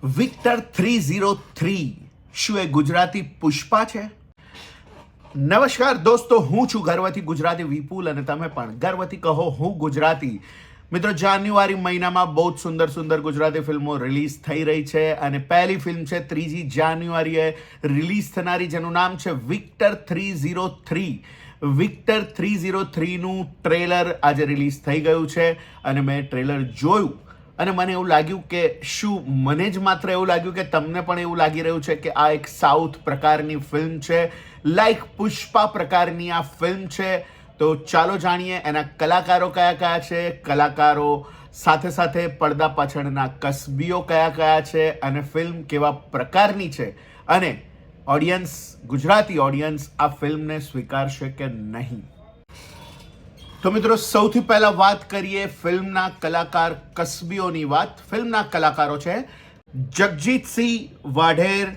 Victor 303 શું એ ગુજરાતી પુષ્પા છે? નમસ્કાર દોસ્તો, હું છું ગર્વથી ગુજરાતી વિપુલ અને તમે પણ ગર્વથી કહો હું ગુજરાતી. મિત્રો, જાન્યુઆરી મહિનામાં બહુ જ સુંદર ગુજરાતી ફિલ્મો રિલીઝ થઈ રહી છે અને પહેલી ફિલ્મ છે 3 જાન્યુઆરીએ રિલીઝ થનારી, જેનું નામ છે વિક્ટર 303. વિક્ટર 303નું ટ્રેલર આજે રિલીઝ થઈ ગયું છે અને મેં ટ્રેલર જોયું અને મને એવું લાગ્યું કે શું મને જ માત્ર એવું લાગ્યું કે તમને પણ એવું લાગી રહ્યું છે કે આ એક સાઉથ પ્રકારની ફિલ્મ છે, લાઈક પુષ્પા પ્રકારની આ ફિલ્મ છે? તો ચાલો જાણીએ એના કલાકારો કયા કયા છે, કલાકારો સાથે સાથે પડદા પાછળના કસબીઓ કયા કયા છે અને ફિલ્મ કેવા પ્રકારની છે અને ઓડિયન્સ, ગુજરાતી ઓડિયન્સ આ ફિલ્મને સ્વીકારશે કે નહીં. તો મિત્રો, સૌથી પહેલા વાત કરીએ ફિલ્મના કલાકાર કસબીઓની વાત. ફિલ્મના કલાકારો છે જગજીતસિંહ વાઢેર,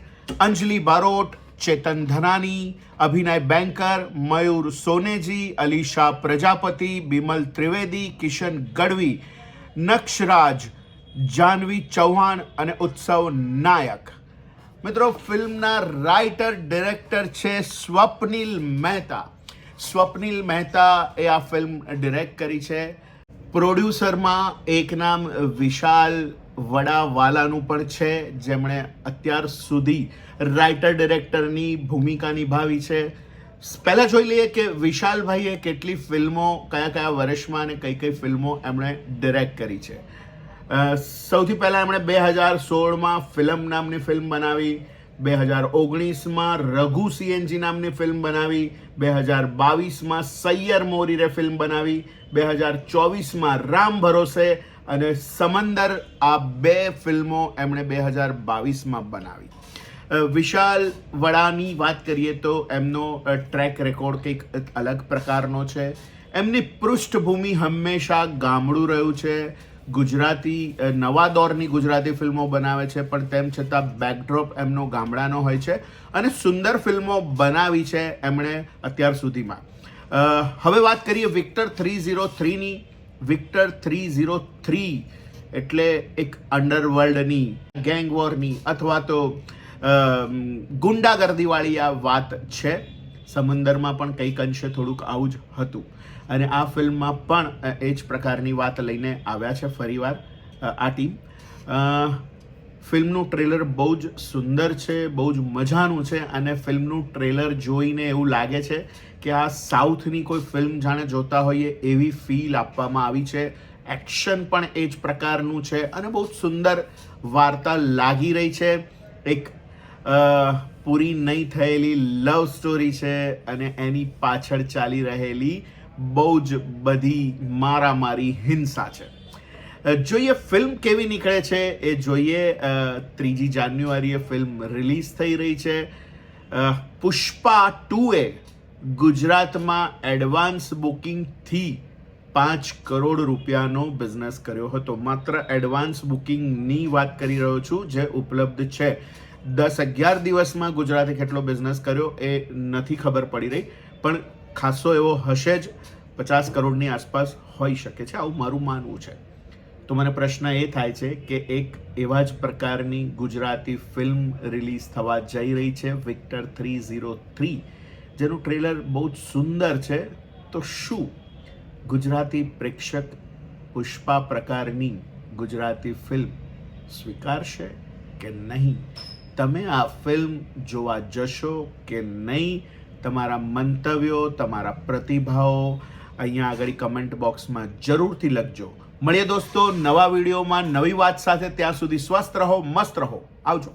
અંજલિ બારોટ, ચેતન ધનાની, અભિનય બેંકર, મયુર સોનેજી, અલીશા પ્રજાપતિ, બિમલ ત્રિવેદી, કિશન ગઢવી, નક્ષરાજ, જાનવી ચૌહાણ અને ઉત્સવ નાયક. મિત્રો, ફિલ્મના રાઇટર ડિરેક્ટર છે સ્વપ્નિલ મહેતા. સ્વપ્નિલ મહેતા એ આ ફિલ્મ ડિરેક્ટ કરી છે. પ્રોડ્યુસરમાં એક નામ વિશાલ વડાવાલાનું પણ છે, જેમણે અત્યાર સુધી રાઇટર ડિરેક્ટરની ભૂમિકા નિભાવી છે. પહેલાં જોઈ લઈએ કે વિશાલભાઈએ કેટલી ફિલ્મો, કયા વર્ષમાં અને કઈ ફિલ્મો એમણે ડિરેક્ટ કરી છે. સૌથી પહેલાં એમણે 2016માં ફિલ્મ નામની ફિલ્મ બનાવી, 2019માં રઘુ સીએનજી નામની ફિલ્મ બનાવી, 2022માં સૈયર મોરીરે ફિલ્મ બનાવી, 2024માં રામ ભરોસે અને સમંદર. આ બે ફિલ્મો એમણે 2022માં બનાવી. વિશાલ વડાની વાત કરીએ તો એમનો ટ્રેક રેકોર્ડ કંઈક અલગ પ્રકારનો છે. એમની પૃષ્ઠભૂમિ હંમેશા ગામડું રહ્યું છે. ગુજરાતી, નવા દોરની ગુજરાતી ફિલ્મો બનાવે છે, પણ તેમ છતાં બેકડ્રોપ એમનો ગામડાનો હોય છે અને સુંદર ફિલ્મો બનાવી છે એમણે અત્યાર સુધીમાં. હવે વાત કરીએ વિક્ટર 303ની. વિક્ટર 303 એટલે એક અંડરવર્લ્ડની, ગેંગ વોરની અથવા તો ગુંડાગર્દીવાળી આ વાત છે. સમંદરમાં પણ કંઈક અંશે થોડુંક આવું જ હતું અને આ ફિલ્મમાં પણ એ જ પ્રકારની વાત લઈને આવ્યા છે ફરીવાર આ ટીમ. ફિલ્મનું ટ્રેલર બહુ જ સુંદર છે, બહુ જ મજાનું છે અને ફિલ્મનું ટ્રેલર જોઈને એવું લાગે છે કે આ સાઉથની કોઈ ફિલ્મ જાણે જોતા હોઈએ એવી ફીલ આપવામાં આવી છે. એક્શન પણ એ જ પ્રકારનું છે અને બહુ જ સુંદર વાર્તા લાગી રહી છે. એક પૂરી નહીં થયેલી લવ સ્ટોરી છે અને એની પાછળ ચાલી રહેલી બહુ જ બધી મારામારી હિંસા છે. જોઈએ ફિલ્મ કેવી નીકળે છે એ જોઈએ. 3 જાન્યુઆરીએ ફિલ્મ રિલીઝ થઈ રહી છે. પુષ્પા 2એ ગુજરાતમાં એડવાન્સ બુકિંગથી 5 કરોડ રૂપિયાનો બિઝનેસ કર્યો હતો. માત્ર એડવાન્સ બુકિંગની વાત કરી રહ્યો છું જે ઉપલબ્ધ છે. 10-11 દિવસમાં ગુજરાતે કેટલો બિઝનેસ કર્યો એ નથી ખબર પડી રહી, પણ ખાસો એવો હશે જ. 50 કરોડની આસપાસ હોઈ શકે છે, આવું મારું માનવું છે. તો મને પ્રશ્ન એ થાય છે કે એક એવા જ પ્રકારની ગુજરાતી ફિલ્મ રિલીઝ થવા જઈ રહી છે વિક્ટર 303, જેનું ટ્રેલર બહુ જ સુંદર છે. તો શું ગુજરાતી પ્રેક્ષક પુષ્પા પ્રકારની ગુજરાતી ફિલ્મ સ્વીકારશે કે નહીં? તમે આ ફિલ્મ જોવા જશો કે નહીં? તમારા મંતવ્યો, તમારા પ્રતિભાવો અહીંયા આગળ કમેન્ટ બોક્સમાં જરૂરથી લખજો. મળીએ દોસ્તો નવા વિડીયોમાં નવી વાત સાથે. ત્યાં સુધી સ્વસ્થ રહો, મસ્ત રહો. આવજો.